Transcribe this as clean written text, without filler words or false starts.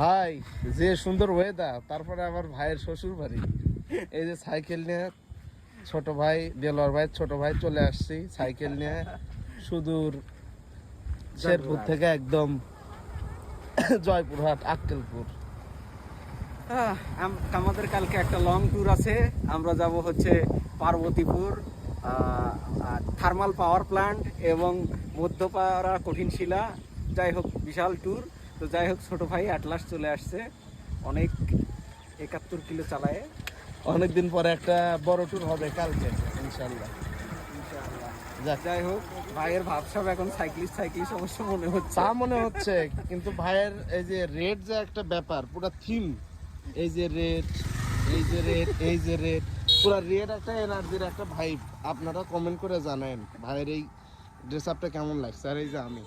ভাই যে সুন্দর ওয়েদার, তারপরে আমার ভাইয়ের শ্বশুর বাড়ি, এই যে সাইকেল নিয়ে ছোট ভাই দেলোয়ার ভাই ছোট ভাই চলে আসছি সাইকেল নিয়ে সুদূর শেরপুর থেকে একদম জয়পুরহাট আক্কেলপুর। আমাদের কালকে একটা লং ট্যুর আছে। আমরা যাব হচ্ছে পার্বতীপুর, থার্মাল পাওয়ার প্ল্যান্ট এবং মধ্যপাড়া কঠিন শিলা। যাই হোক বিশাল ট্যুর। তো যাই হোক ছোট ভাই অ্যাট লাস্ট চলে আসছে, অনেক 71 কিলো চালায়। অনেকদিন পরে একটা বড় ট্যুর হবে কালকে ইনশাল্লাহ। যাই হোক ভাইয়ের ভাবসাব এখন সাইক্লিস্ট অবশ্য মনে হচ্ছে, তা মনে হচ্ছে, কিন্তু ভাইয়ের এই যে রেড যে একটা ব্যাপার, পুরো থিম, এই যে রেড, এই যে রেড, এই যে রেড, পুরো রেড একটা এনার্জির একটা ভাইব। আপনারা কমেন্ট করে জানেন ভাইয়ের এই ড্রেস আপটা কেমন লাগছে। আর এই যে আমি